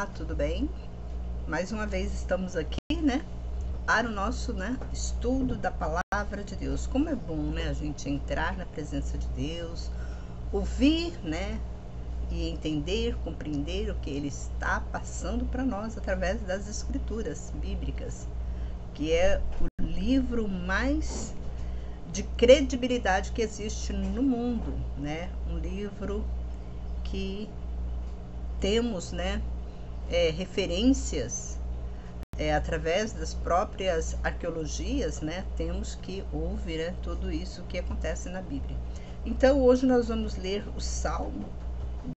Olá, tudo bem? Mais uma vez estamos aqui, para o nosso, estudo da Palavra de Deus. Como é bom, a gente entrar na presença de Deus, ouvir, e entender, compreender o que Ele está passando para nós através das Escrituras bíblicas, que é o livro mais de credibilidade que existe no mundo, Um livro que temos, referências através das próprias arqueologias, temos que ouvir tudo isso que acontece na Bíblia. Então hoje nós vamos ler o Salmo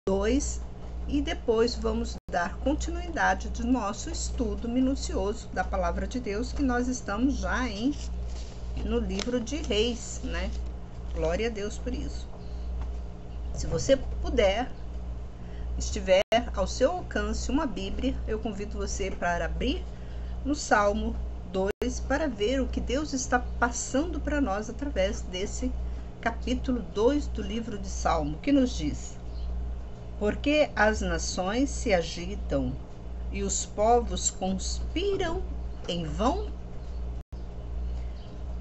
2 e depois vamos dar continuidade do nosso estudo minucioso da Palavra de Deus, que nós estamos já no livro de Reis, Glória a Deus por isso. Se você puder, estiver ao seu alcance uma Bíblia, eu convido você para abrir no Salmo 2 para ver o que Deus está passando para nós através desse capítulo 2 do livro de Salmo, que nos diz: porque as nações se agitam e os povos conspiram em vão?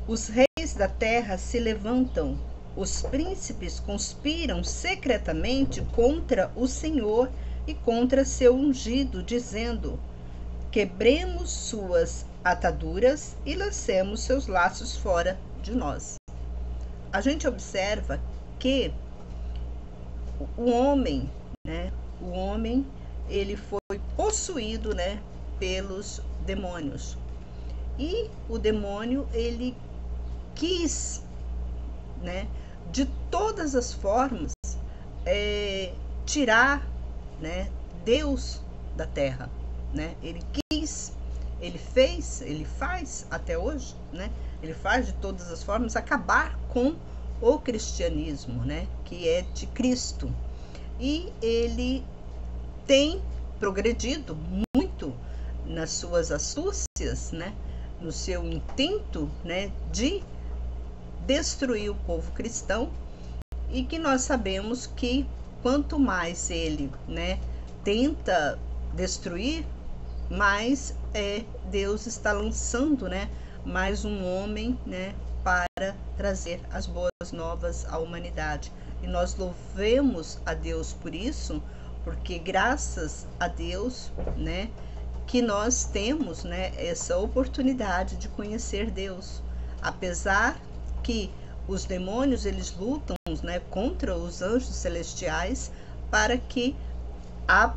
Os reis da terra se levantam, os príncipes conspiram secretamente contra o Senhor e contra seu ungido, dizendo: quebremos suas ataduras e lancemos seus laços fora de nós. A gente observa que o homem, ele foi possuído, pelos demônios. E o demônio, ele quis, de todas as formas, tirar, Deus da terra, Ele quis, ele fez, ele faz até hoje, Ele faz de todas as formas acabar com o cristianismo, que é de Cristo. E ele tem progredido muito nas suas astúcias, no seu intento, de destruir o povo cristão, e que nós sabemos que quanto mais ele, tenta destruir, mais Deus está lançando, mais um homem, para trazer as boas novas à humanidade. E nós louvemos a Deus por isso, porque graças a Deus, que nós temos, essa oportunidade de conhecer Deus. Apesar que os demônios, eles lutam, contra os anjos celestiais, para que a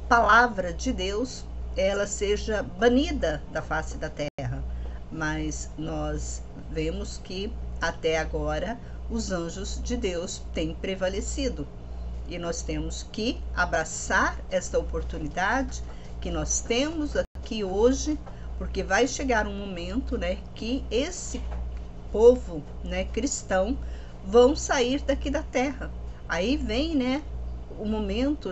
palavra de Deus, ela seja banida da face da terra. Mas nós vemos que até agora os anjos de Deus têm prevalecido. E nós temos que abraçar esta oportunidade que nós temos aqui hoje, porque vai chegar um momento, que esse povo, cristão, vão sair daqui da terra. Aí vem, o momento,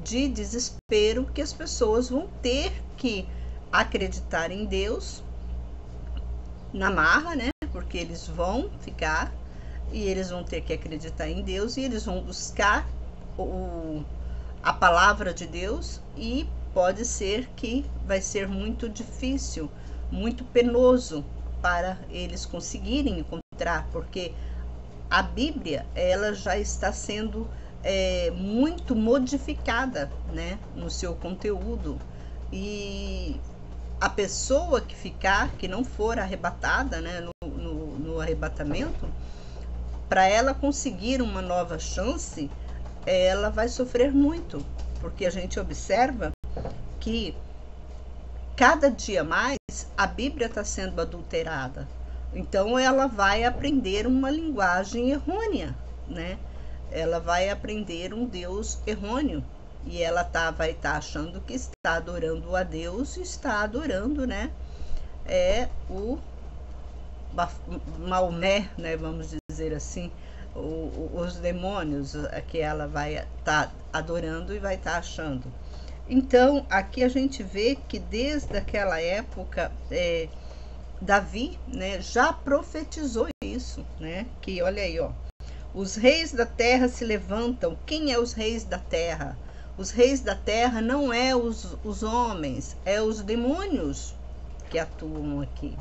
de desespero, que as pessoas vão ter que acreditar em Deus na marra, porque eles vão ficar e eles vão ter que acreditar em Deus, e eles vão buscar a palavra de Deus, e pode ser que vai ser muito difícil, muito penoso para eles conseguirem encontrar, porque a Bíblia, ela já está sendo muito modificada, no seu conteúdo, e a pessoa que ficar, que não for arrebatada, no arrebatamento, para ela conseguir uma nova chance, ela vai sofrer muito, porque a gente observa que cada dia mais a Bíblia está sendo adulterada. Então ela vai aprender uma linguagem errônea, Ela vai aprender um Deus errôneo, e ela vai estar achando que está adorando a Deus, e está adorando, o Maomé, vamos dizer assim, os demônios que ela vai estar adorando e vai estar achando. Então, aqui a gente vê que desde aquela época, Davi, já profetizou isso, que olha aí, os reis da terra se levantam. Quem é os reis da terra? Os reis da terra não é os homens, é os demônios que atuam aqui.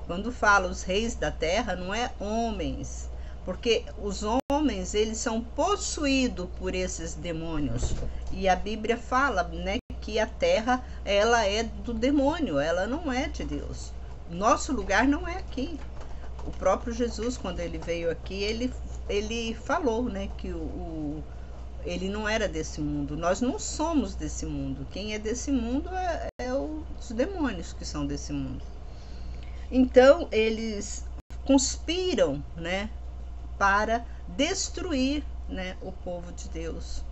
Quando fala os reis da terra, não é homens, porque os homens, eles são possuídos por esses demônios. E a Bíblia fala, né, que a terra, ela é do demônio, ela não é de Deus. Nosso lugar não é aqui. O próprio Jesus, quando ele veio aqui, ele falou, né, que ele não era desse mundo. Nós não somos desse mundo. Quem é desse mundo é os demônios que são desse mundo. Então, eles conspiram, né, para destruir, né, o povo de Deus.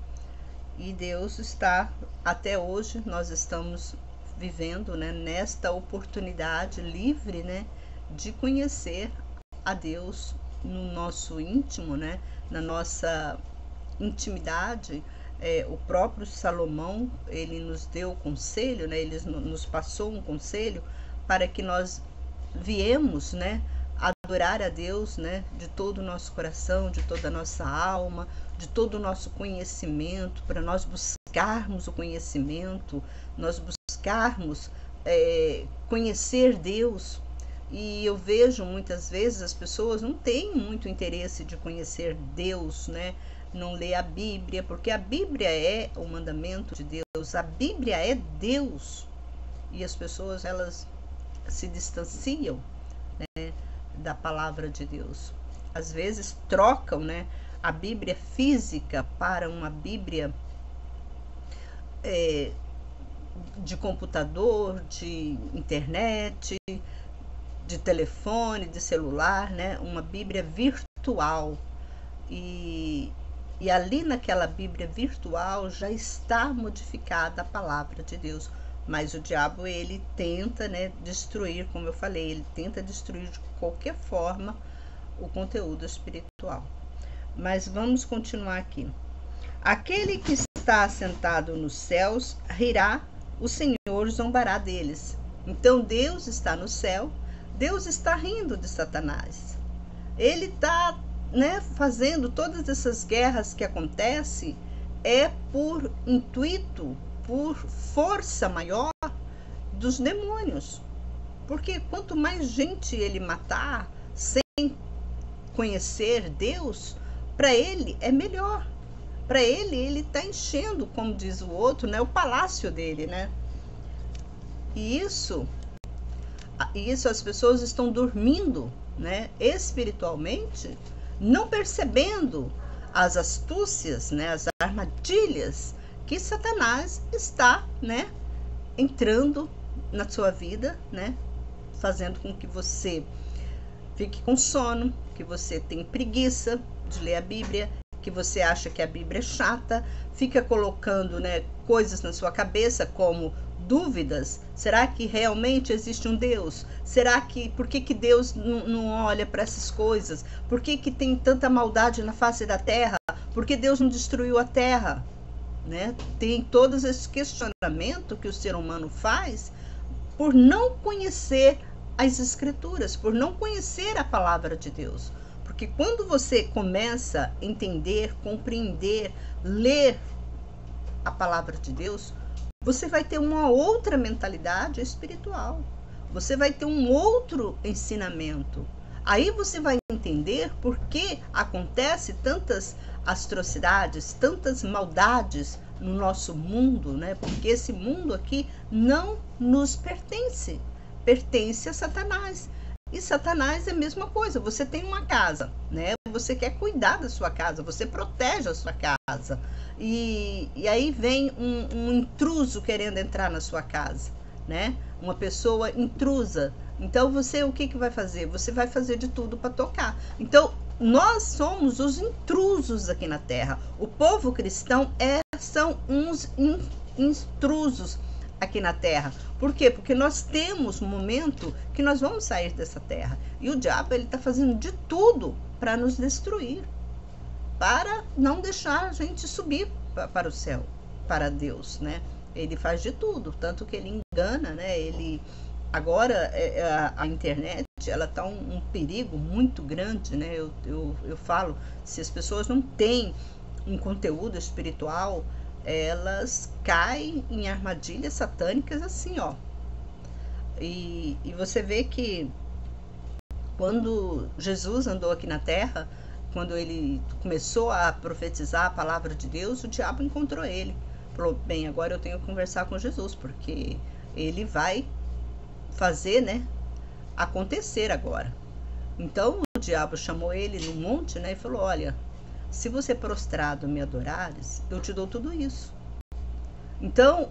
E Deus está, até hoje, nós estamos vivendo, né, nesta oportunidade livre, né, de conhecer a Deus no nosso íntimo, né, na nossa intimidade. O próprio Salomão, ele nos deu o conselho, né, ele nos passou um conselho para que nós viemos, né, adorar a Deus, né, de todo o nosso coração, de toda a nossa alma, de todo o nosso conhecimento, para nós buscarmos o conhecimento, nós buscarmos conhecer Deus. E eu vejo muitas vezes as pessoas não têm muito interesse de conhecer Deus, né, não lê a Bíblia, porque a Bíblia é o mandamento de Deus, a Bíblia é Deus. E as pessoas, elas se distanciam, né, da palavra de Deus. Às vezes trocam, né, a Bíblia física para uma Bíblia de computador, de internet, de telefone, de celular, né, uma Bíblia virtual. E ali naquela Bíblia virtual já está modificada a palavra de Deus. Mas o diabo, ele tenta, né, destruir, como eu falei, ele tenta destruir de qualquer forma o conteúdo espiritual. Mas vamos continuar aqui. Aquele que está assentado nos céus rirá, o Senhor zombará deles. Então Deus está no céu, Deus está rindo de Satanás. Ele está, né, fazendo todas essas guerras que acontecem por intuito, por força maior dos demônios. Porque quanto mais gente ele matar sem conhecer Deus, para ele é melhor. Para ele está enchendo, como diz o outro, né, o palácio dele, né? E isso as pessoas estão dormindo, né, espiritualmente, não percebendo as astúcias, né, as armadilhas que Satanás está, né, entrando na sua vida, né, fazendo com que você fique com sono, que você tenha preguiça de ler a Bíblia, que você acha que a Bíblia é chata, fica colocando, né, coisas na sua cabeça como dúvidas. Será que realmente existe um Deus? Por que Deus não olha para essas coisas? Por que tem tanta maldade na face da terra? Por que Deus não destruiu a terra? Né? Tem todos esses questionamentos que o ser humano faz por não conhecer as Escrituras, por não conhecer a palavra de Deus. Porque quando você começa a entender, compreender, ler a palavra de Deus, você vai ter uma outra mentalidade espiritual. Você vai ter um outro ensinamento. Aí você vai entender por que acontece tantas atrocidades, tantas maldades no nosso mundo, né? Porque esse mundo aqui não nos pertence. Pertence a Satanás. E Satanás é a mesma coisa. Você tem uma casa, né? Você quer cuidar da sua casa, você protege a sua casa. E aí vem um intruso querendo entrar na sua casa, né? Uma pessoa intrusa. Então você, o que vai fazer? Você vai fazer de tudo para tocar. Então nós somos os intrusos aqui na terra. O povo cristão são uns intrusos aqui na terra. Por quê? Porque nós temos um momento que nós vamos sair dessa terra. E o diabo, ele está fazendo de tudo para nos destruir, para não deixar a gente subir para o céu, para Deus, né? Ele faz de tudo, tanto que ele engana, né? Agora a internet, ela está um perigo muito grande, né? Eu falo, se as pessoas não têm um conteúdo espiritual, elas caem em armadilhas satânicas assim, ó. E você vê que quando Jesus andou aqui na terra, quando ele começou a profetizar a palavra de Deus, o diabo encontrou ele. Falou, bem, agora eu tenho que conversar com Jesus, porque ele vai fazer, né, acontecer agora. Então o diabo chamou ele no monte, né, e falou, olha, se você prostrado me adorares, eu te dou tudo isso. Então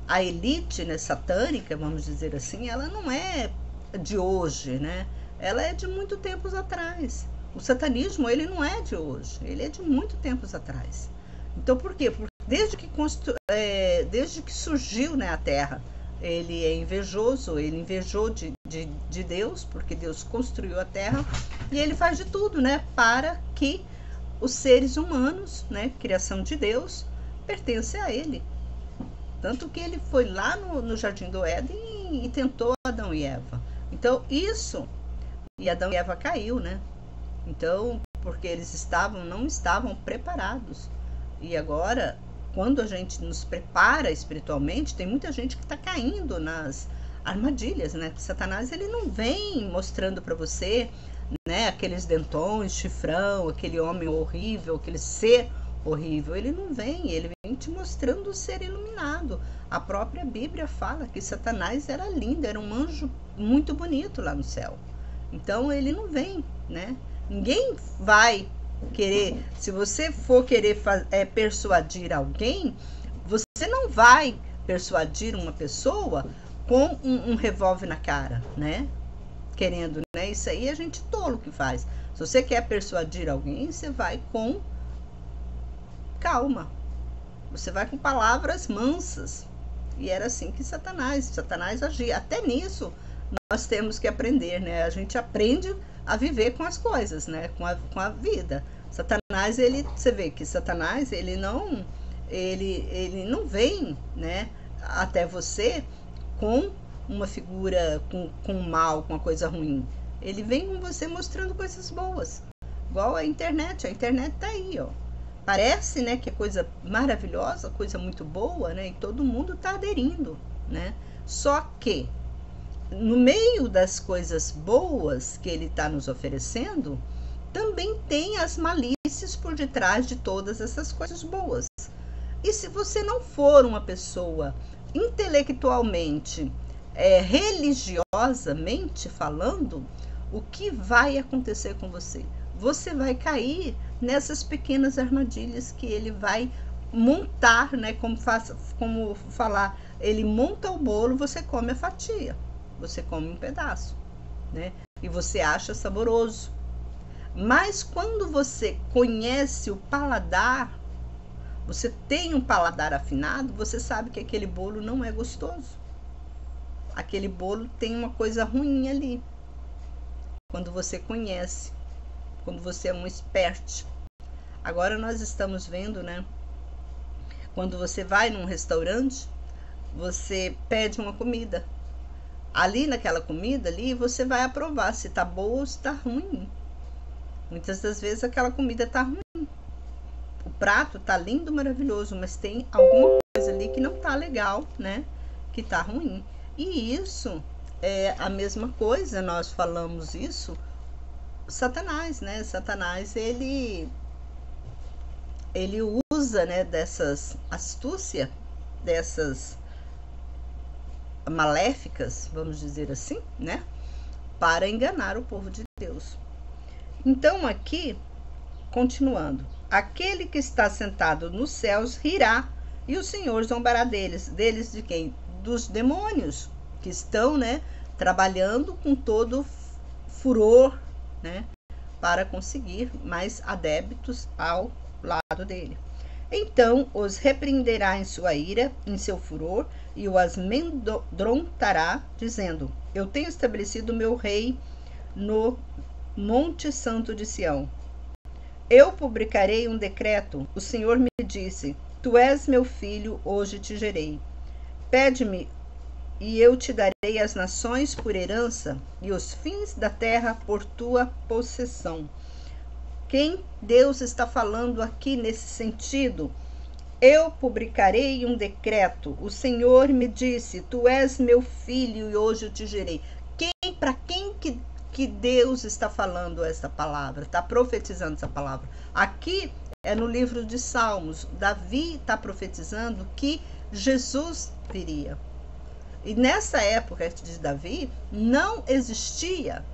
a elite, né, satânica, vamos dizer assim, ela não é de hoje, né? Ela é de muito tempos atrás. O satanismo, ele não é de hoje, ele é de muito tempos atrás. Então, por quê? Porque desde que surgiu, né, a Terra, ele é invejoso, ele invejou de Deus, porque Deus construiu a Terra, e ele faz de tudo, né, para que os seres humanos, né, criação de Deus, pertencem a ele. Tanto que ele foi lá no Jardim do Éden e tentou Adão e Eva. Então, isso, e Adão e Eva caiu, né? Então, porque eles não estavam preparados. E agora, quando a gente nos prepara espiritualmente, tem muita gente que está caindo nas armadilhas, né? Satanás, ele não vem mostrando para você, né, aqueles dentões, chifrão, aquele homem horrível, aquele ser horrível. Ele não vem, ele vem te mostrando o ser iluminado. A própria Bíblia fala que Satanás era lindo, era um anjo muito bonito lá no céu. Então ele não vem, né? Ninguém vai querer, se você for querer persuadir alguém, você não vai persuadir uma pessoa com um revólver na cara, né? Querendo, né? Isso aí é gente tolo que faz. Se você quer persuadir alguém, você vai com calma. Você vai com palavras mansas. E era assim que Satanás agia. Até nisso nós temos que aprender, né? A gente aprende a viver com as coisas, né? Com a vida. Satanás, você vê que Satanás, ele não vem, né, até você com uma figura, com mal, com uma coisa ruim. Ele vem com você mostrando coisas boas. Igual a internet tá aí, ó. Parece, né, que é coisa maravilhosa, coisa muito boa, né? E todo mundo está aderindo, né? Só que no meio das coisas boas que ele está nos oferecendo, também tem as malícias por detrás de todas essas coisas boas. E se você não for uma pessoa intelectualmente, religiosamente falando, o que vai acontecer com você? Você vai cair nessas pequenas armadilhas que ele vai montar, né? Como falar, ele monta o bolo, você come a fatia, você come um pedaço, né? E você acha saboroso. Mas quando você conhece o paladar, você tem um paladar afinado, você sabe que aquele bolo não é gostoso. Aquele bolo tem uma coisa ruim ali. Quando você conhece, quando você é um expert. Agora nós estamos vendo, né? Quando você vai num restaurante, você pede uma comida. Ali naquela comida ali, você vai aprovar se tá boa ou se tá ruim. Muitas das vezes aquela comida tá ruim. O prato tá lindo, maravilhoso, mas tem alguma coisa ali que não tá legal, né? Que tá ruim. E isso é a mesma coisa, nós falamos isso, Satanás, né? Satanás, ele usa, né, dessas astúcias, dessas maléficas, vamos dizer assim, né? Para enganar o povo de Deus. Então aqui, continuando, aquele que está sentado nos céus rirá, e o Senhor zombará deles de quem? Dos demônios, que estão, né, trabalhando com todo furor, né, para conseguir mais adeptos ao lado dele. Então os repreenderá em sua ira, em seu furor, e o amedrontará, dizendo: eu tenho estabelecido meu rei no Monte Santo de Sião. Eu publicarei um decreto. O Senhor me disse: tu és meu filho, hoje te gerei. Pede-me, e eu te darei as nações por herança, e os fins da terra por tua possessão. Quem Deus está falando aqui nesse sentido? Eu publicarei um decreto. O Senhor me disse: tu és meu filho e hoje eu te gerei. Para quem que Deus está falando essa palavra? Está profetizando essa palavra? Aqui é no livro de Salmos. Davi está profetizando que Jesus viria. E nessa época de Davi não existia,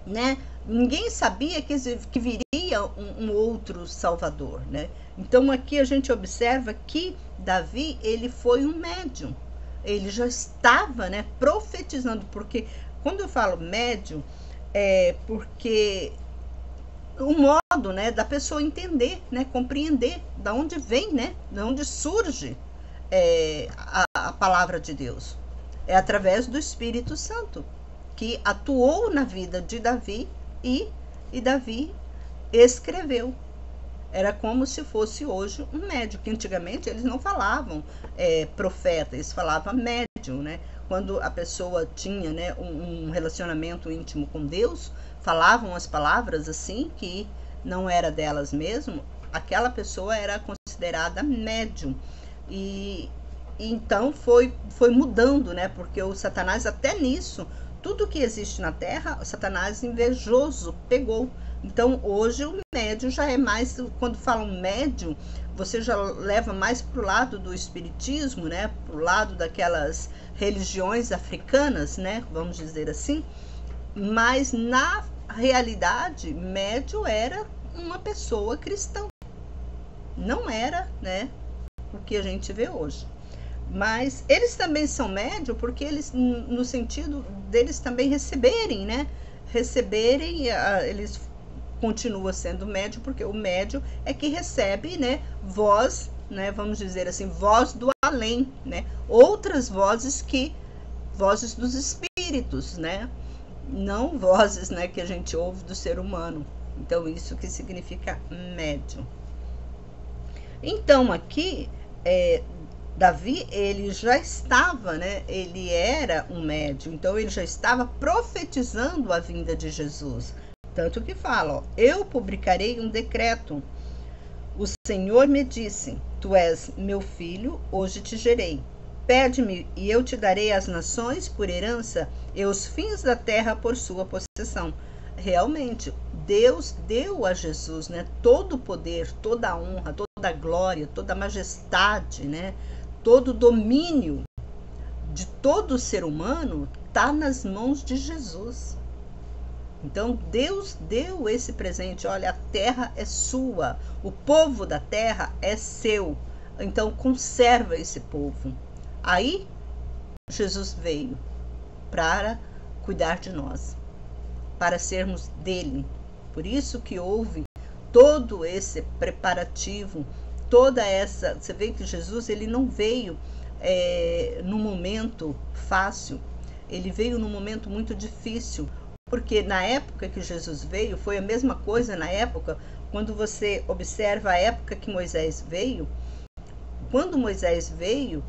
né? Ninguém sabia que viria um outro Salvador, né? Então aqui a gente observa que Davi, ele foi um médium. Ele já estava, né, profetizando, porque quando eu falo médium, é porque o modo, né, da pessoa entender, né, compreender da onde vem, né, da onde surge a palavra de Deus. É através do Espírito Santo, que atuou na vida de Davi e Davi escreveu. Era como se fosse hoje um médium, que antigamente eles não falavam profeta, eles falavam médium, né? Quando a pessoa tinha, né, um relacionamento íntimo com Deus, falavam as palavras assim, que não era delas mesmo, aquela pessoa era considerada médium. E então foi mudando, né? Porque o Satanás, até nisso, tudo que existe na Terra, o Satanás invejoso pegou. Então hoje o médium já é mais, quando falam médium, você já leva mais para o lado do espiritismo, né? Para o lado daquelas religiões africanas, né? Vamos dizer assim. Mas na realidade, médium era uma pessoa cristã. Não era, né, o que a gente vê hoje. Mas eles também são médium porque eles, no sentido deles também receberem, né? Receberem, eles continuam sendo médium, porque o médium é que recebe, né, voz, né, vamos dizer assim, voz do além, né? Outras vozes vozes dos espíritos, né? Não vozes, né, que a gente ouve do ser humano. Então isso que significa médium. Então aqui Davi, ele já estava, né? Ele era um médium, então ele já estava profetizando a vinda de Jesus. Tanto que fala, ó, eu publicarei um decreto. O Senhor me disse: tu és meu filho, hoje te gerei. Pede-me e eu te darei as nações por herança e os fins da terra por sua possessão. Realmente, Deus deu a Jesus, né, todo o poder, toda a honra, toda a glória, toda a majestade, né, todo o domínio de todo ser humano está nas mãos de Jesus. Então Deus deu esse presente. Olha, a terra é sua, o povo da terra é seu. Então conserva esse povo. Aí Jesus veio para cuidar de nós, para sermos dele. Por isso que houve todo esse preparativo, toda essa... Você vê que Jesus, ele não veio num momento fácil, ele veio num momento muito difícil, porque na época que Jesus veio, foi a mesma coisa na época, quando você observa a época que Moisés veio. Quando Moisés veio,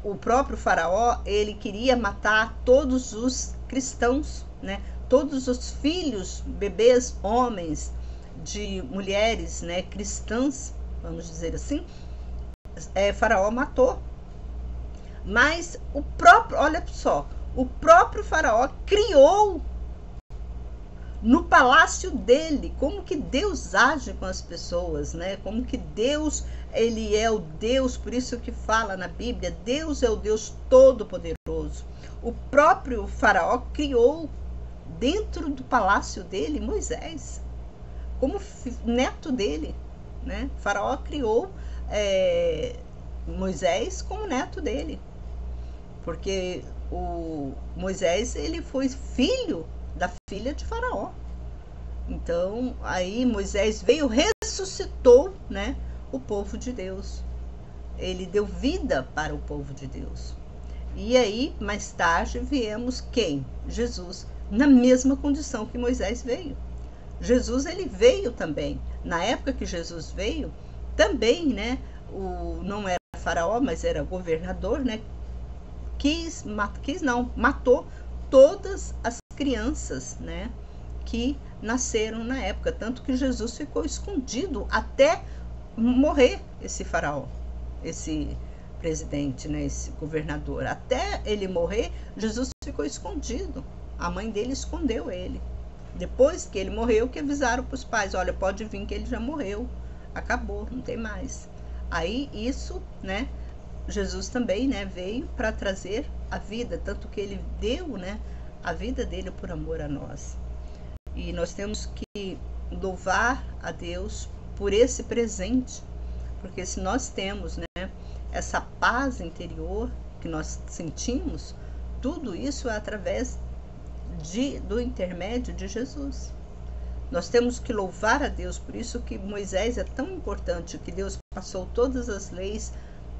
o próprio faraó, ele queria matar todos os cristãos, né? Todos os filhos, bebês, homens, de mulheres, né, cristãs, vamos dizer assim, faraó matou. Mas o próprio, olha só, o próprio faraó criou no palácio dele como que Deus age com as pessoas, né? Como que Deus, ele é o Deus, por isso que fala na Bíblia, Deus é o Deus Todo-Poderoso. O próprio faraó criou dentro do palácio dele Moisés, como neto dele, né? O faraó criou Moisés como neto dele, porque o Moisés, ele foi filho da filha de faraó. Então aí Moisés veio, ressuscitou, né, o povo de Deus. Ele deu vida para o povo de Deus. E aí mais tarde viemos quem? Jesus, na mesma condição que Moisés veio. Jesus, ele veio também. Na época que Jesus veio, também, né, não era faraó, mas era governador, né, matou todas as crianças, né, que nasceram na época, tanto que Jesus ficou escondido até morrer esse faraó, esse presidente, né, esse governador. Até ele morrer, Jesus ficou escondido. A mãe dele escondeu ele. Depois que ele morreu, que avisaram para os pais, olha, pode vir que ele já morreu, acabou, não tem mais. Aí isso, né, Jesus também, né, veio para trazer a vida, tanto que ele deu, né, a vida dele por amor a nós. E nós temos que louvar a Deus por esse presente, porque se nós temos, né, essa paz interior que nós sentimos, tudo isso é através do intermédio de Jesus. Nós temos que louvar a Deus, por isso que Moisés é tão importante, que Deus passou todas as leis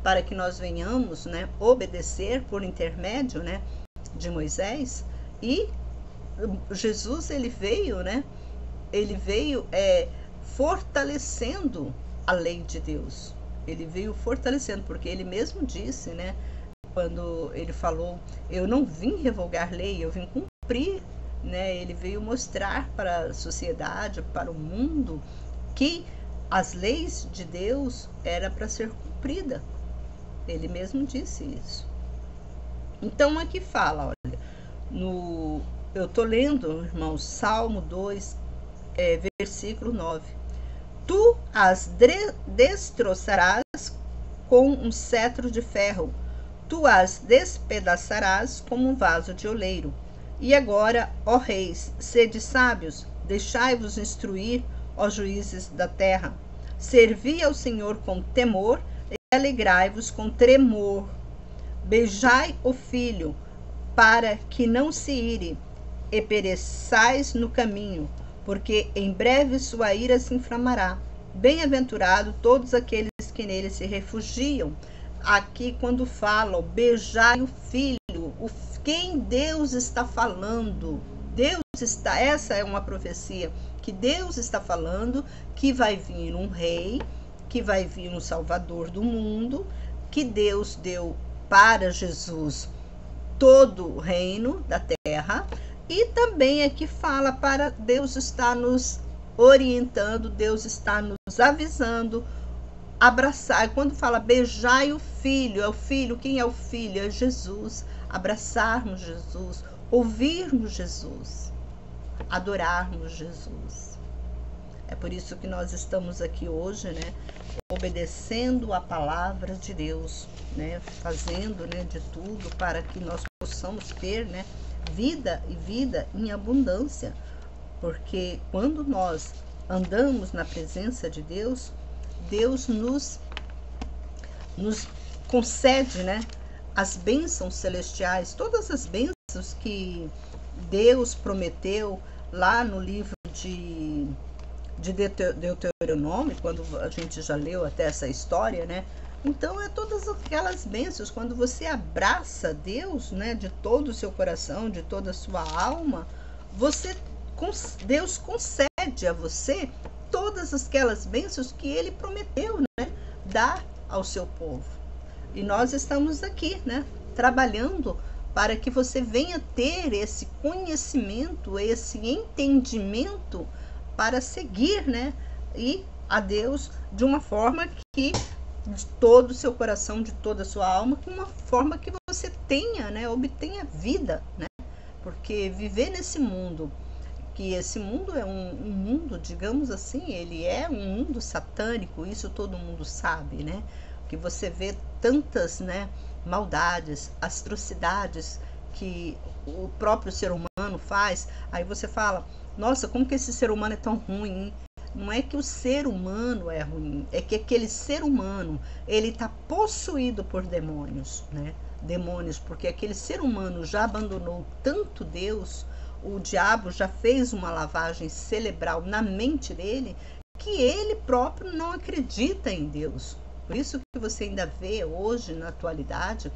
para que nós venhamos, né, obedecer por intermédio, né, de Moisés. E Jesus, ele veio, né, ele veio fortalecendo a lei de Deus. Ele veio fortalecendo, porque ele mesmo disse, né, quando ele falou, eu não vim revogar lei, eu vim cumprir, né? Ele veio mostrar para a sociedade, para o mundo, que as leis de Deus eram para ser cumprida. Ele mesmo disse isso. Então aqui fala, olha, eu estou lendo, irmãos, Salmo 2, versículo 9. Tu as destroçarás com um cetro de ferro, tu as despedaçarás como um vaso de oleiro. E agora, ó reis, sede sábios, deixai-vos instruir, ó juízes da terra. Servi ao Senhor com temor e alegrai-vos com tremor. Beijai o filho, para que não se ire, e pereçais no caminho, porque em breve sua ira se inflamará. Bem-aventurado todos aqueles que nele se refugiam. Aqui quando falam, beijai o filho, quem Deus está falando? Essa é uma profecia que Deus está falando, que vai vir um rei, que vai vir um salvador do mundo, que Deus deu para Jesus todo o reino da terra. E também aqui fala para Deus está nos orientando, Deus está nos avisando, abraçar. Quando fala beijai o filho, é o filho, quem é o filho? É Jesus. Abraçarmos Jesus, ouvirmos Jesus, adorarmos Jesus. É por isso que nós estamos aqui hoje, né, obedecendo a palavra de Deus, né, fazendo, né, de tudo para que nós possamos ter, né, vida e vida em abundância, porque quando nós andamos na presença de Deus, Deus nos concede, né, as bênçãos celestiais, todas as bênçãos que Deus prometeu lá no livro de Deuteronômio, quando a gente já leu até essa história, né? Então é todas aquelas bênçãos, quando você abraça Deus, né, de todo o seu coração, de toda a sua alma, Deus concede a você todas aquelas bênçãos que Ele prometeu, né, dar ao seu povo. E nós estamos aqui, né, trabalhando para que você venha ter esse conhecimento, esse entendimento para seguir, né, e a Deus de uma forma que de todo o seu coração, de toda a sua alma, com uma forma que você tenha, né, obtenha vida, né? Porque viver nesse mundo, que esse mundo é um mundo, digamos assim, ele é um mundo satânico, isso todo mundo sabe, né? Que você vê tantas, né, maldades, atrocidades que o próprio ser humano faz, aí você fala, nossa, como que esse ser humano é tão ruim? Não é que o ser humano é ruim, é que aquele ser humano, ele está possuído por demônios, né? Demônios, porque aquele ser humano já abandonou tanto Deus, o diabo já fez uma lavagem cerebral na mente dele, que ele próprio não acredita em Deus. Por isso que você ainda vê hoje, na atualidade,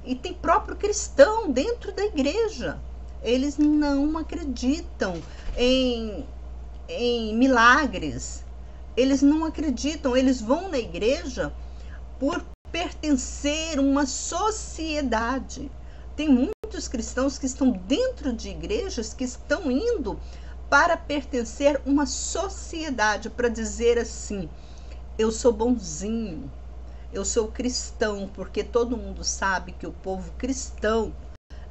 e tem próprio cristão dentro da igreja. Eles não acreditam em milagres. Eles não acreditam, eles vão na igreja por pertencer a uma sociedade. Tem muitos cristãos que estão dentro de igrejas que estão indo para pertencer a uma sociedade, para dizer assim: eu sou bonzinho, eu sou cristão, porque todo mundo sabe que o povo cristão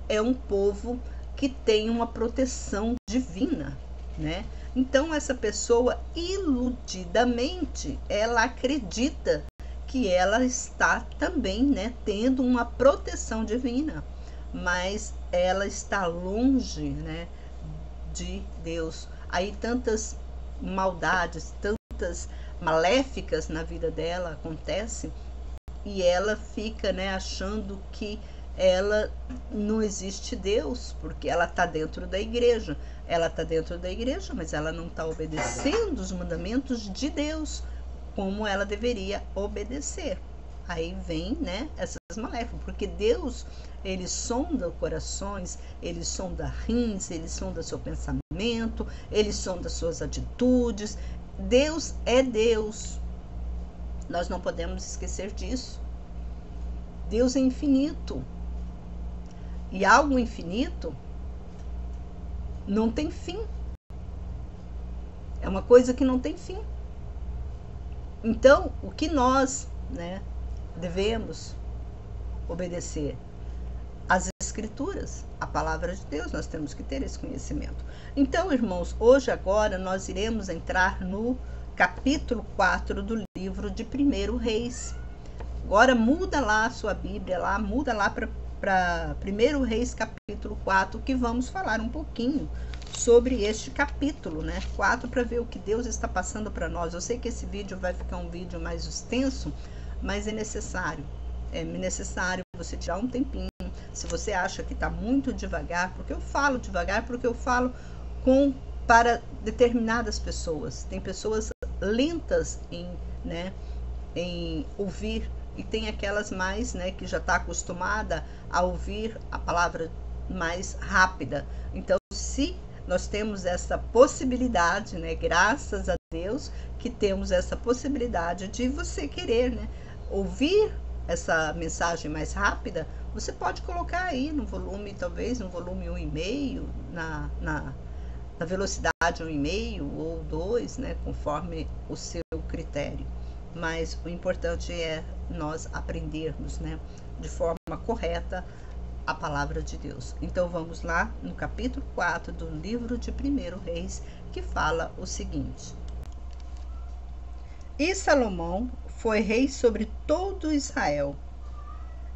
é um povo que tem uma proteção divina, né? Então essa pessoa iludidamente, ela acredita que ela está também, né, tendo uma proteção divina, mas ela está longe, né, de Deus. Aí tantas maldades, tantas maléficas na vida dela acontecem e ela fica, né, achando que ela não existe Deus, porque ela está dentro da igreja. Ela está dentro da igreja, mas ela não está obedecendo os mandamentos de Deus como ela deveria obedecer. Aí vem, né, essas maléficas, porque Deus, ele sonda corações, ele sonda rins, ele sonda seu pensamento, ele sonda suas atitudes. Deus é Deus. Nós não podemos esquecer disso. Deus é infinito. E algo infinito não tem fim. É uma coisa que não tem fim. Então, o que nós, né, devemos obedecer? As Escrituras, a palavra de Deus, nós temos que ter esse conhecimento. Então, irmãos, hoje agora nós iremos entrar no capítulo 4 do livro de 1 Reis. Agora muda lá a sua Bíblia, muda lá para 1 Reis capítulo 4, que vamos falar um pouquinho sobre este capítulo, né? 4, para ver o que Deus está passando para nós. Eu sei que esse vídeo vai ficar um vídeo mais extenso, mas é necessário você tirar um tempinho. Se você acha que está muito devagar, porque eu falo devagar, porque eu falo para determinadas pessoas. Tem pessoas lentas em ouvir, e tem aquelas mais, né, que já está acostumada a ouvir a palavra mais rápida. Então, se nós temos essa possibilidade, né, graças a Deus que temos essa possibilidade de você querer, né, ouvir essa mensagem mais rápida, você pode colocar aí no volume, talvez no volume 1,5, na velocidade 1,5 ou 2, né, conforme o seu critério. Mas o importante é nós aprendermos, né, de forma correta a palavra de Deus. Então vamos lá no capítulo 4 do livro de 1 Reis, que fala o seguinte: E Salomão foi rei sobre todo Israel.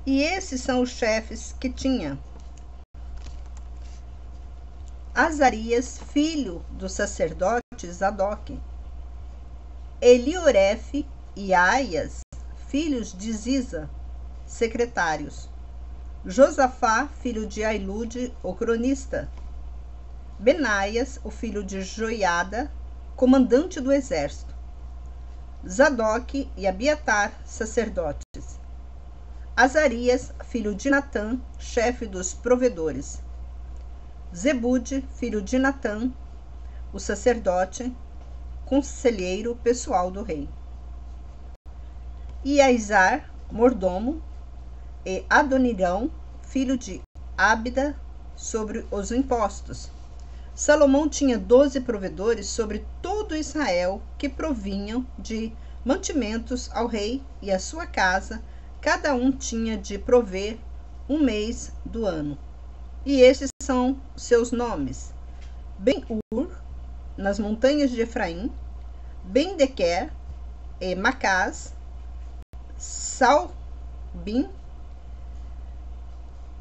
E esses são os chefes que tinha: Azarias, filho do sacerdote Zadok; Eliorefe e Aias, filhos de Ziza, secretários; Josafá, filho de Ailude, o cronista; Benaias, o filho de Joiada, comandante do exército; Zadok e Abiatar, sacerdotes; Azarias, filho de Natã, chefe dos provedores; Zebude, filho de Natã, o sacerdote, conselheiro pessoal do rei; Iaizar, mordomo; e Adonirão, filho de Abda, sobre os impostos. Salomão tinha 12 provedores sobre todo Israel, que provinham de mantimentos ao rei e à sua casa. Cada um tinha de prover um mês do ano. E estes são seus nomes: Ben-Ur, nas montanhas de Efraim; Ben-Dequer e Macás; Salbim,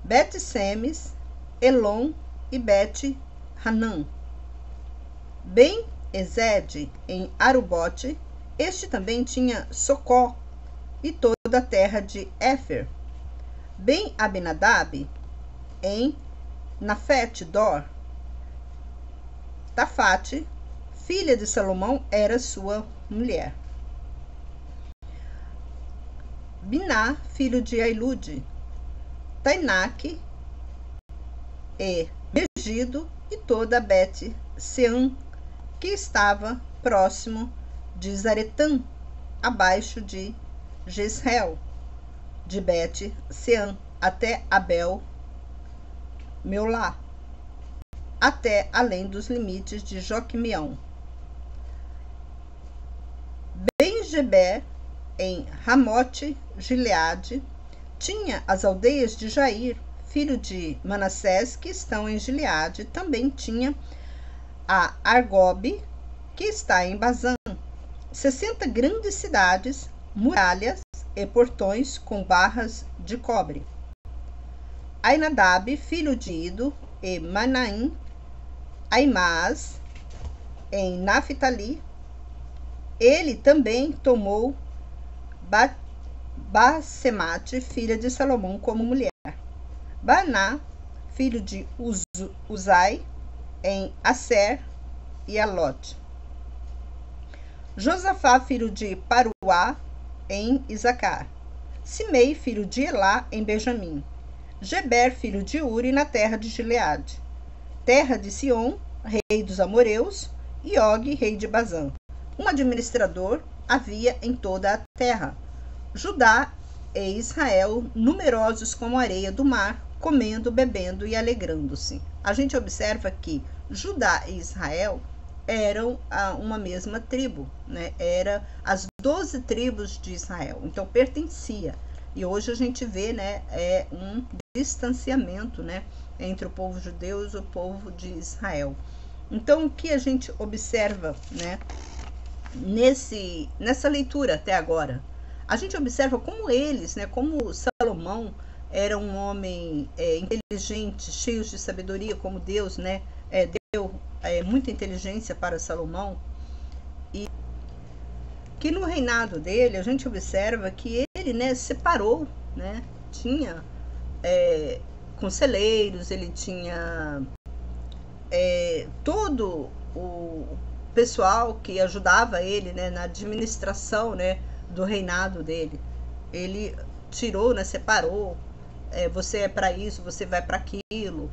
Bet-Semes, Elon e Bet-Hanã; Ben-Ezed em Arubote; este também tinha Socó e toda a terra de Éfer; Ben-Abinadab em Nafete-Dor. Tafate, filha de Salomão, era sua mulher; Biná, filho de Ailude; Tainaque e Megido e toda Bet-Seã, que estava próximo de Zaretã, abaixo de Jezreel, de Bet-Seã até Abel Meolá. até além dos limites de Joquimião. Ben-Geber, em Ramote Gileade, tinha as aldeias de Jair, filho de Manassés, que estão em Gileade. Também tinha a Argobe, que está em Bazã, 60 grandes cidades, muralhas e portões com barras de cobre. Ainadab, filho de Ido, e Manaim, Aimaas, em Naphtali. Ele também tomou Basemate, filha de Salomão, como mulher. Baná, filho de Uzai, em Aser e Alot. Josafá, filho de Paruá, em Isacar. Simei, filho de Elá, em Benjamim. Geber, filho de Uri, na terra de Gileade. Terra de Sion, rei dos amoreus, e Og, rei de Bazã. Um administrador havia em toda a terra. Judá e Israel, numerosos como a areia do mar, comendo, bebendo e alegrando-se. A gente observa que Judá e Israel eram uma mesma tribo, né? Era as 12 tribos de Israel, então pertencia. E hoje a gente vê, né, um distanciamento, né, entre o povo judeu e o povo de Israel. Então, o que a gente observa, né, nessa leitura até agora? A gente observa como eles, né, como Salomão era um homem inteligente, cheio de sabedoria, como Deus, né, deu muita inteligência para Salomão, e que no reinado dele a gente observa que ele, né, separou, né, tinha conselheiros, ele tinha todo o pessoal que ajudava ele, né, na administração, né, do reinado dele. Ele tirou, né, separou, você é para isso, você vai para aquilo.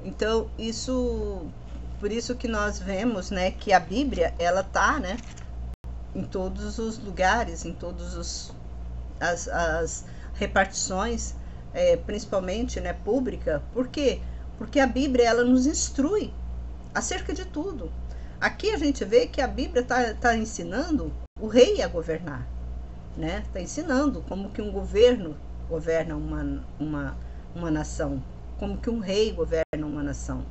Então por isso que nós vemos, né, que a Bíblia ela tá, né, em todos os lugares, em todos as repartições, principalmente, né, pública. Por quê? Porque a Bíblia ela nos instrui acerca de tudo. Aqui a gente vê que a Bíblia tá ensinando o rei a governar, né? Tá ensinando como que um governo governa uma nação, como que um rei governa uma nação.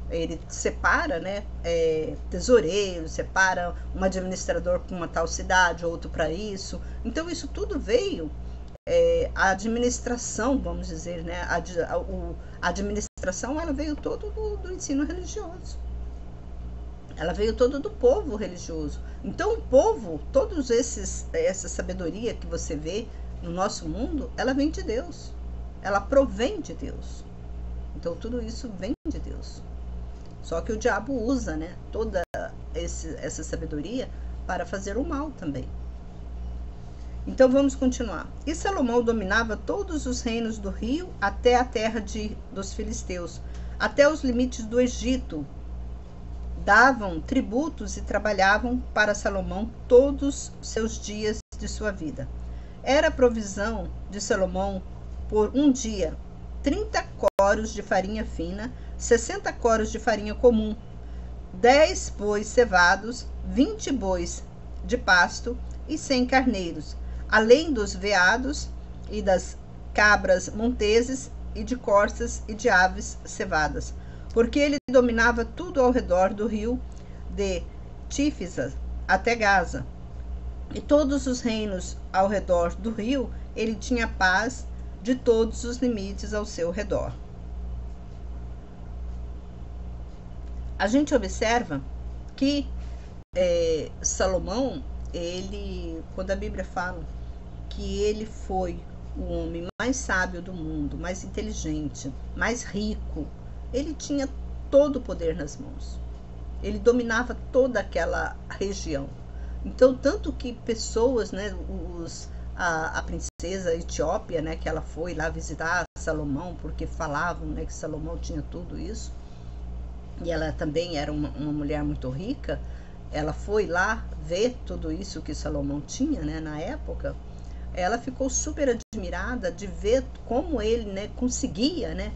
Ele separa, né, tesoureiro, separa um administrador para uma tal cidade, outro para isso. Então isso tudo veio, a administração, vamos dizer, né, a administração ela veio todo do ensino religioso. Ela veio todo do povo religioso. Então o povo, essa sabedoria que você vê no nosso mundo, ela vem de Deus. Ela provém de Deus. Então tudo isso vem de Deus. Só que o diabo usa, né, toda essa sabedoria para fazer o mal também. Então vamos continuar. E Salomão dominava todos os reinos do rio até a terra dos filisteus, até os limites do Egito. Davam tributos e trabalhavam para Salomão todos os seus dias de sua vida. Era a provisão de Salomão por um dia 30 coros de farinha fina, 60 coros de farinha comum, 10 bois cevados, 20 bois de pasto e 100 carneiros, além dos veados e das cabras monteses e de corças e de aves cevadas, porque ele dominava tudo ao redor do rio de Tífisa até Gaza. E todos os reinos ao redor do rio, ele tinha paz de todos os limites ao seu redor. A gente observa que Salomão, quando a Bíblia fala que ele foi o homem mais sábio do mundo, mais inteligente, mais rico, ele tinha todo o poder nas mãos. Ele dominava toda aquela região. Então, tanto que pessoas, né, a princesa Etiópia, né, que ela foi lá visitar Salomão, porque falavam, né, que Salomão tinha tudo isso, e ela também era uma mulher muito rica. Ela foi lá ver tudo isso que Salomão tinha, né, na época. Ela ficou super admirada de ver como ele, né, conseguia, né,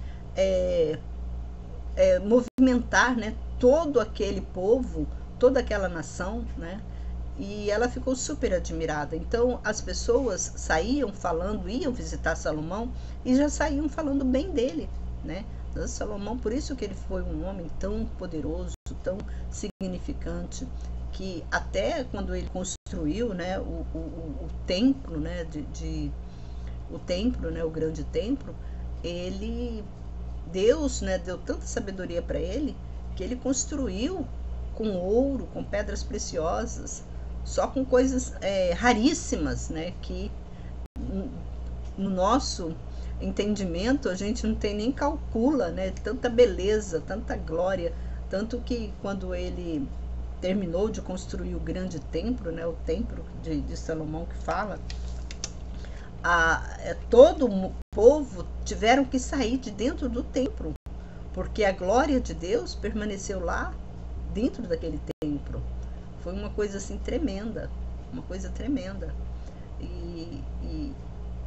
movimentar, né, todo aquele povo, toda aquela nação, né? E ela ficou super admirada. Então as pessoas saíam falando, iam visitar Salomão e já saíam falando bem dele, né? Salomão, por isso que ele foi um homem tão poderoso, tão significante, que até quando ele construiu, né, o templo, né, o templo, né, o grande templo, Deus, né, deu tanta sabedoria para ele que ele construiu com ouro, com pedras preciosas, só com coisas raríssimas, né, que no nosso entendimento a gente não tem nem calcula, né, tanta beleza, tanta glória, tanto que quando ele terminou de construir o grande templo, né, o templo de Salomão que fala, todo o povo tiveram que sair de dentro do templo, porque a glória de Deus permaneceu lá dentro daquele templo. Foi uma coisa assim tremenda, uma coisa tremenda. E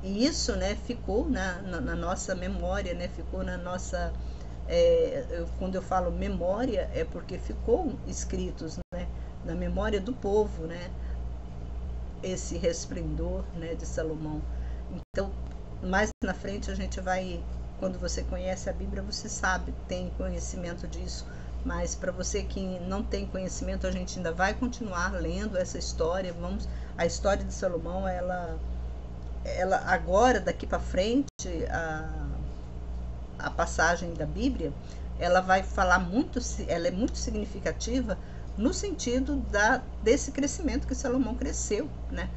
isso, né, ficou na nossa memória, né, ficou na nossa... quando eu falo memória, é porque ficou escritos, né, na memória do povo, né, esse resplendor, né, de Salomão. Então, mais na frente a gente vai, quando você conhece a Bíblia, você sabe, tem conhecimento disso, mas para você que não tem conhecimento, a gente ainda vai continuar lendo essa história. A história de Salomão, ela agora, daqui para frente, a passagem da Bíblia, ela vai falar muito, ela é muito significativa no sentido desse crescimento que Salomão cresceu, né?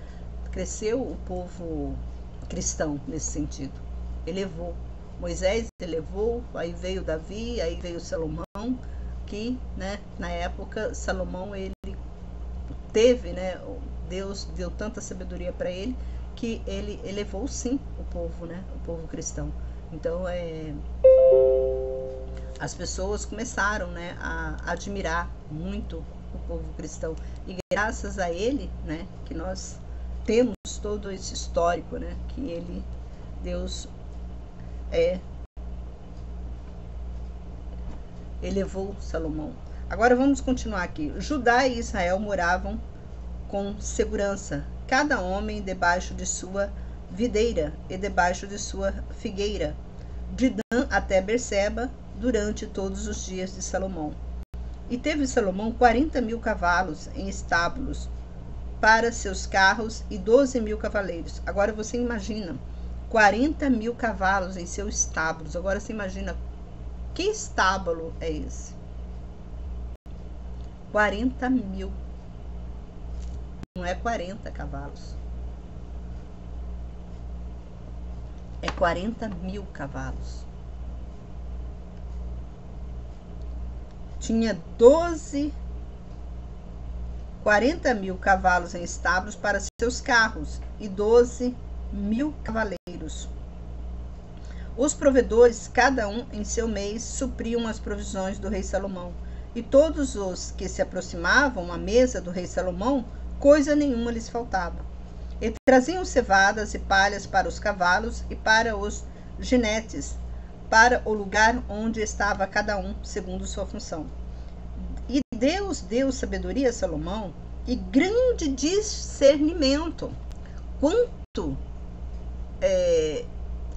Cresceu o povo cristão nesse sentido. Elevou. Moisés elevou, aí veio Davi, aí veio Salomão, que, né, na época, Salomão, ele teve, né, Deus deu tanta sabedoria para ele, que ele elevou sim o povo, né, o povo cristão. Então, as pessoas começaram, né, a admirar muito o povo cristão. E graças a ele, né, que nós temos todo esse histórico, né, que Deus elevou Salomão. Agora vamos continuar aqui. Judá e Israel moravam com segurança, cada homem debaixo de sua videira e debaixo de sua figueira, de Dan até Berseba, durante todos os dias de Salomão. E teve Salomão 40.000 cavalos em estábulos para seus carros e 12.000 cavaleiros. Agora você imagina, 40.000 cavalos em seus estábulos. Agora você imagina, que estábulo é esse? 40.000. Não é 40 cavalos. É 40.000 cavalos. Tinha 40.000 cavalos em estábulos para seus carros e 12.000 cavaleiros. Os provedores, cada um em seu mês, supriam as provisões do rei Salomão. E todos os que se aproximavam à mesa do rei Salomão, coisa nenhuma lhes faltava. E traziam cevadas e palhas para os cavalos e para os ginetes, para o lugar onde estava cada um, segundo sua função. E Deus deu sabedoria a Salomão e grande discernimento. Quanto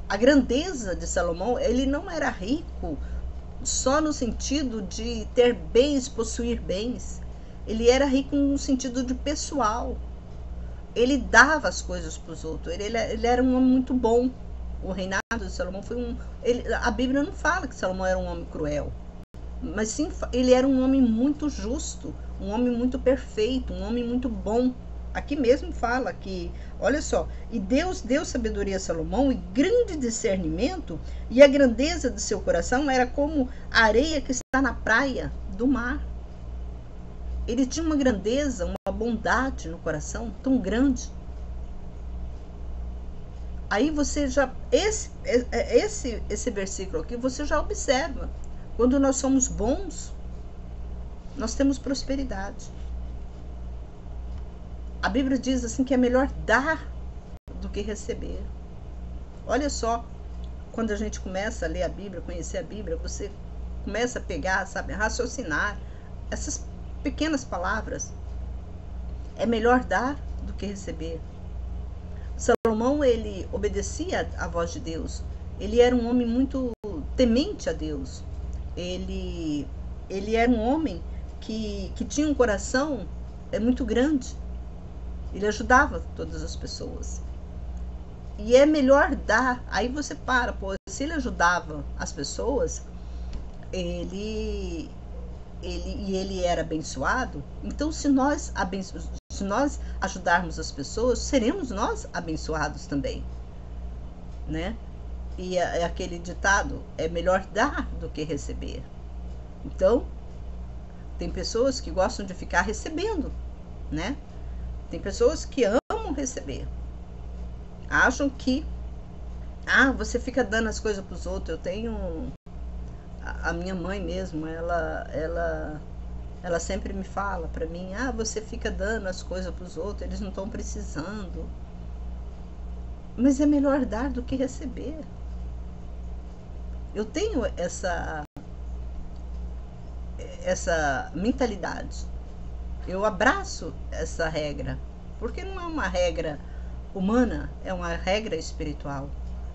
a grandeza de Salomão, ele não era rico só no sentido de ter bens, possuir bens. Ele era rico no sentido de pessoal. Ele dava as coisas para os outros. Ele era um homem muito bom. O reinado de Salomão foi a Bíblia não fala que Salomão era um homem cruel, mas sim, ele era um homem muito justo, um homem muito perfeito, um homem muito bom. Aqui mesmo fala que, olha só, e Deus deu sabedoria a Salomão e grande discernimento, e a grandeza de seu coração era como a areia que está na praia do mar. Ele tinha uma grandeza, uma bondade no coração tão grande. Aí você já, esse versículo aqui, você já observa. Quando nós somos bons, nós temos prosperidade. A Bíblia diz assim que é melhor dar do que receber. Olha só, quando a gente começa a ler a Bíblia, conhecer a Bíblia, você começa a pegar, sabe, raciocinar essas pequenas palavras, é melhor dar do que receber. Salomão, ele obedecia à voz de Deus. Ele era um homem muito temente a Deus. Ele era um homem que tinha um coração muito grande. Ele ajudava todas as pessoas. E é melhor dar. Aí você para, pô, se ele ajudava as pessoas, ele era abençoado, então se nós ajudarmos as pessoas, seremos nós abençoados também, né? E é aquele ditado, é melhor dar do que receber. Então, tem pessoas que gostam de ficar recebendo, né? Tem pessoas que amam receber. Acham que, você fica dando as coisas para os outros. Eu tenho a minha mãe mesmo, ela sempre me fala para mim, você fica dando as coisas para os outros, eles não estão precisando. Mas é melhor dar do que receber. Eu tenho essa mentalidade. Eu abraço essa regra, porque não é uma regra humana, é uma regra espiritual.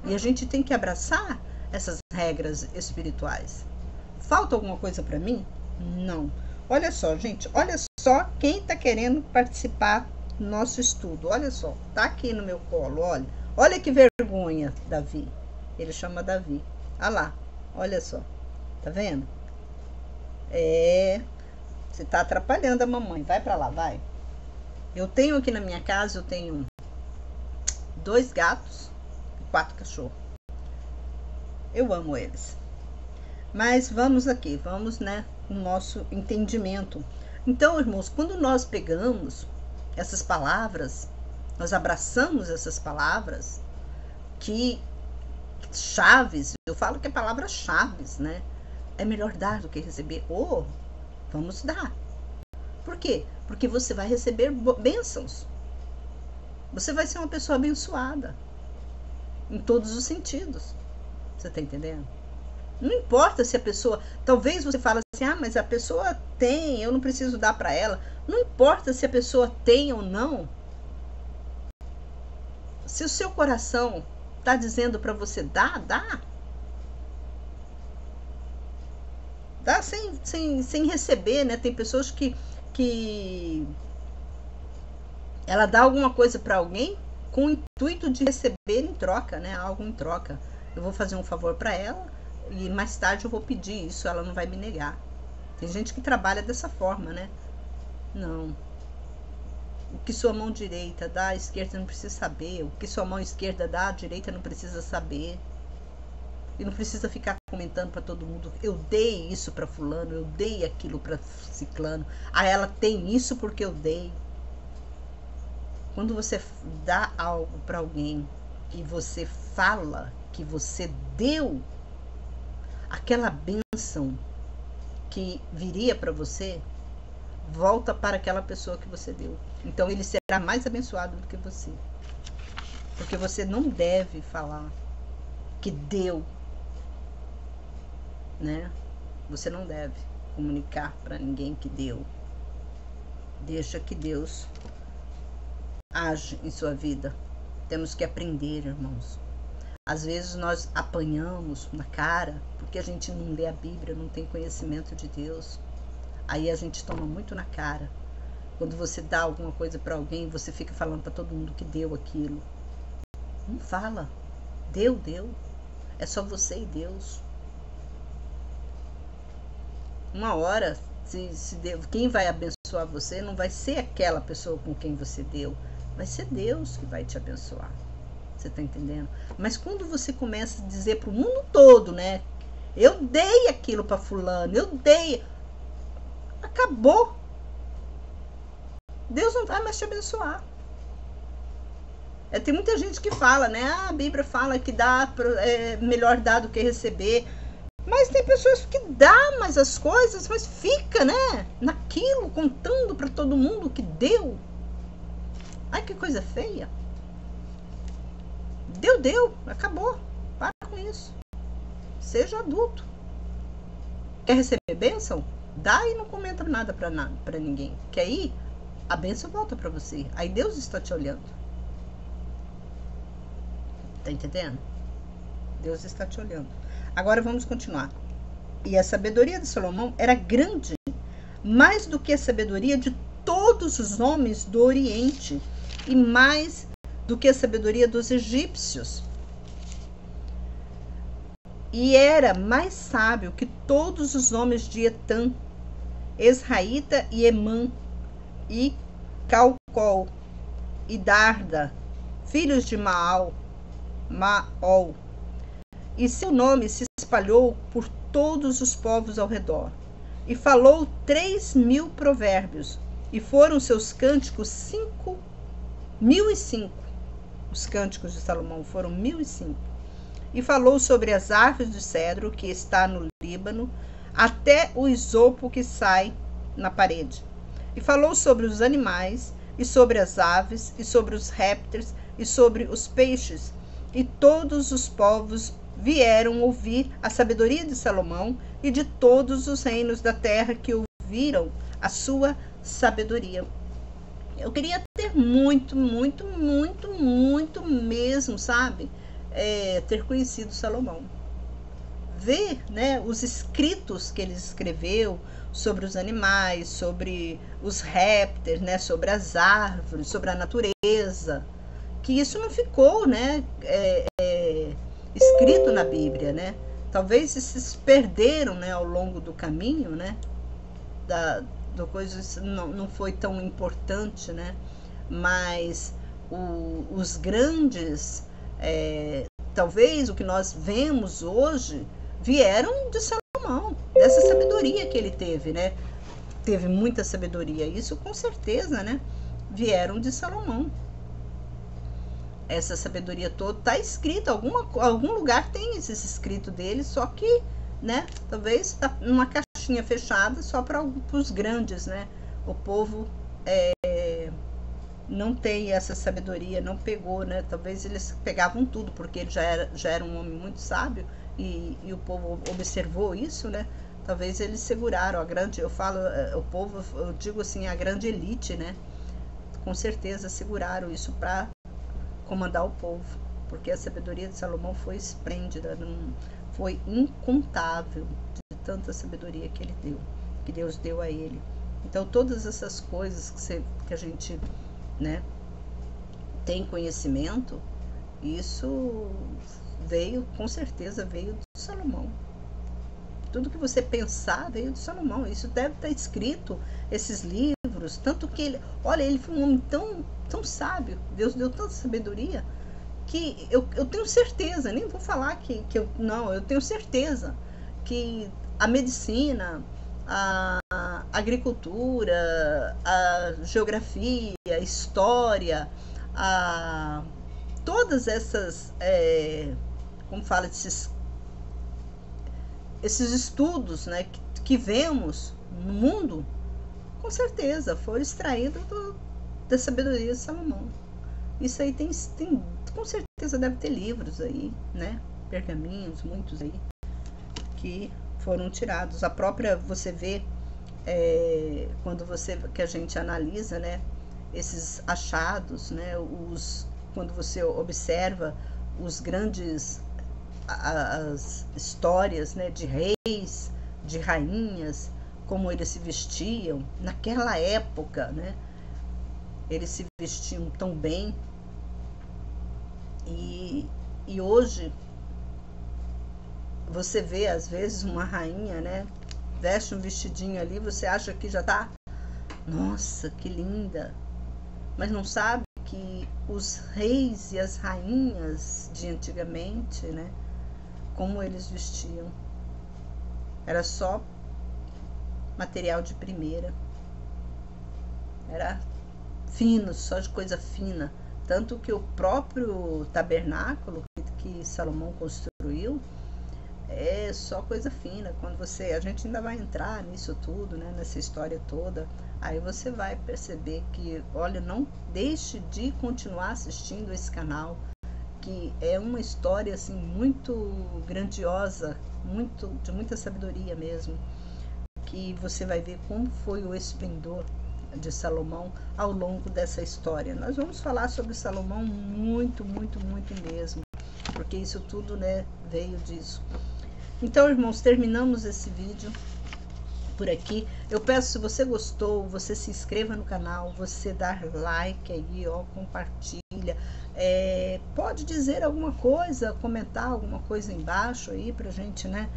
E a gente tem que abraçar essas regras espirituais. Falta alguma coisa para mim? Não. Olha só, gente, olha só quem está querendo participar do nosso estudo. Olha só, tá aqui no meu colo, olha. Olha que vergonha, Davi. Ele chama Davi. Olha lá, olha só. Tá vendo? Você tá atrapalhando a mamãe. Vai para lá, vai. Eu tenho aqui na minha casa, eu tenho 2 gatos e 4 cachorros. Eu amo eles. Mas vamos aqui, vamos, né, no nosso entendimento. Então, irmãos, quando nós pegamos essas palavras, nós abraçamos essas palavras, que chaves, eu falo que é palavras chaves, né? É melhor dar do que receber. Vamos dar. Por quê? Porque você vai receber bênçãos. Você vai ser uma pessoa abençoada. Em todos os sentidos. Você tá entendendo? Não importa se a pessoa... Talvez você fale assim, mas a pessoa tem, eu não preciso dar para ela. Não importa se a pessoa tem ou não. Se o seu coração tá dizendo para você dar, dá. Dá sem receber, né? Tem pessoas que ela dá alguma coisa para alguém com o intuito de receber em troca, né? Algo em troca. Eu vou fazer um favor para ela e mais tarde eu vou pedir isso, ela não vai me negar. Tem gente que trabalha dessa forma, né? Não. O que sua mão direita dá, a esquerda não precisa saber. O que sua mão esquerda dá, a direita não precisa saber. E não precisa ficar comentando para todo mundo, eu dei isso para fulano, eu dei aquilo para ciclano. Ela tem isso porque eu dei. Quando você dá algo para alguém e você fala que você deu, aquela bênção que viria para você, volta para aquela pessoa que você deu. Então ele será mais abençoado do que você. Porque você não deve falar que deu, né? Você não deve comunicar para ninguém que deu. Deixa que Deus age em sua vida. Temos que aprender, irmãos. Às vezes nós apanhamos na cara porque a gente não lê a Bíblia, não tem conhecimento de Deus. Aí a gente toma muito na cara. Quando você dá alguma coisa para alguém, você fica falando para todo mundo que deu aquilo. Não fala. Deu. É só você e Deus. Uma hora, quem vai abençoar você não vai ser aquela pessoa com quem você deu. Vai ser Deus que vai te abençoar. Você tá entendendo? Mas quando você começa a dizer pro mundo todo, né? Eu dei aquilo para fulano, eu dei. Acabou. Deus não vai mais te abençoar. Tem muita gente que fala, né? A Bíblia fala que é melhor dar do que receber. Mas tem pessoas que dá mais as coisas, mas fica, né? Naquilo, contando para todo mundo que deu. Ai, que coisa feia. Deu. Acabou. Para com isso. Seja adulto. Quer receber bênção? Dá e não comenta nada para ninguém. Que aí a bênção volta para você. Aí Deus está te olhando. Tá entendendo? Deus está te olhando. Agora vamos continuar. E a sabedoria de Salomão era grande, mais do que a sabedoria de todos os homens do Oriente, e mais do que a sabedoria dos egípcios. E era mais sábio que todos os homens de Etã, Esraíta e Emã, e Calcol, e Darda, filhos de Maol. E seu nome se espalhou por todos os povos ao redor. E falou 3.000 provérbios, e foram seus cânticos 1.005. Os cânticos de Salomão foram 1.005. E falou sobre as árvores de cedro que está no Líbano, até o isopo que sai na parede. E falou sobre os animais, e sobre as aves, e sobre os répteis, e sobre os peixes. E todos os povos vieram ouvir a sabedoria de Salomão, e de todos os reinos da terra que ouviram a sua sabedoria. Eu queria ter muito mesmo, sabe? Ter conhecido Salomão. Ver, né, os escritos que ele escreveu sobre os animais, sobre os répteis, né, sobre as árvores, sobre a natureza, que isso não ficou, né, escrito na Bíblia, né? Talvez esses perderam, né, ao longo do caminho, né? Do coisa não foi tão importante, né? Mas os grandes, talvez o que nós vemos hoje, vieram de Salomão, dessa sabedoria que ele teve, né? Teve muita sabedoria, isso com certeza, né? Vieram de Salomão. Essa sabedoria toda está escrita, algum lugar tem esse escrito dele, só que, né, talvez está numa caixinha fechada só para os grandes, né? O povo não tem essa sabedoria, não pegou, né? Talvez eles pegavam tudo, porque ele já era um homem muito sábio e o povo observou isso, né? Talvez eles seguraram a grande, eu falo, o povo, eu digo assim, a grande elite, né? Com certeza seguraram isso para comandar o povo, porque a sabedoria de Salomão foi esplêndida, foi incontável de tanta sabedoria que ele deu, que Deus deu a ele. Então todas essas coisas que a gente, né, tem conhecimento, isso com certeza veio de Salomão. Tudo que você pensar veio de Salomão. Isso deve estar escrito, esses livros, tanto que ele foi um homem tão sábio, Deus deu tanta sabedoria, que eu tenho certeza, nem vou falar eu tenho certeza que a medicina, a agricultura, a geografia, a história, todas essas, como fala, esses estudos, né, que vemos no mundo, com certeza foram extraídos da sabedoria de Salomão. Isso aí tem com certeza deve ter livros aí, né, pergaminhos, muitos aí, que foram tirados. A própria, você vê, que a gente analisa, né, esses achados, né, quando você observa os grandes, as histórias, né, de reis, de rainhas, como eles se vestiam naquela época, né? Eles se vestiam tão bem, e hoje você vê às vezes uma rainha, né, veste um vestidinho ali, você acha que já tá, nossa, que linda, mas não sabe que os reis e as rainhas de antigamente, né, como eles vestiam, era só material de primeira, era fino, só de coisa fina, tanto que o próprio tabernáculo que Salomão construiu é só coisa fina. Quando a gente ainda vai entrar nisso tudo, né, nessa história toda, aí você vai perceber que, olha, não deixe de continuar assistindo esse canal, que é uma história assim muito grandiosa, de muita sabedoria mesmo, que você vai ver como foi o esplendor de Salomão ao longo dessa história. Nós vamos falar sobre Salomão muito mesmo, porque isso tudo, né, veio disso. Então, irmãos, terminamos esse vídeo por aqui. Eu peço, se você gostou, você se inscreva no canal, você dar like aí, ó, compartilha. Pode dizer alguma coisa, comentar alguma coisa embaixo aí pra gente, né,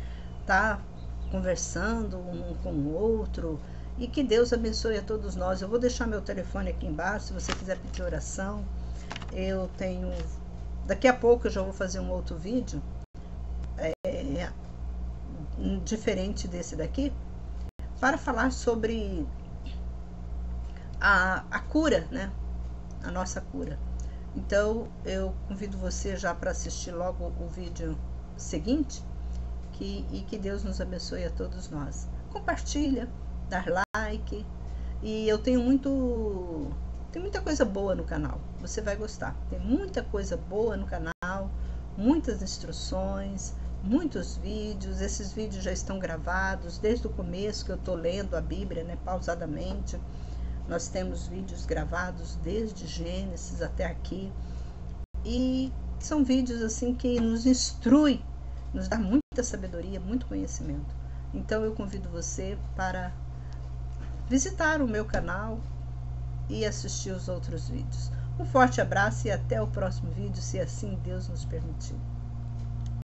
tá conversando um com o outro. E que Deus abençoe a todos nós. Eu vou deixar meu telefone aqui embaixo, se você quiser pedir oração. Eu tenho... Daqui a pouco eu já vou fazer um outro vídeo, diferente desse daqui, para falar sobre a cura, né? A nossa cura. Então, eu convido você já para assistir logo o vídeo seguinte, e que Deus nos abençoe a todos nós. Compartilha, dar like, e eu tenho muita coisa boa no canal, você vai gostar. Tem muita coisa boa no canal, muitas instruções, muitos vídeos. Esses vídeos já estão gravados desde o começo, que eu estou lendo a Bíblia, né, pausadamente. Nós temos vídeos gravados desde Gênesis até aqui, e são vídeos assim que nos instrui, nos dá muita sabedoria, muito conhecimento. Então eu convido você para visitar o meu canal e assistir os outros vídeos. Um forte abraço e até o próximo vídeo, se assim Deus nos permitir.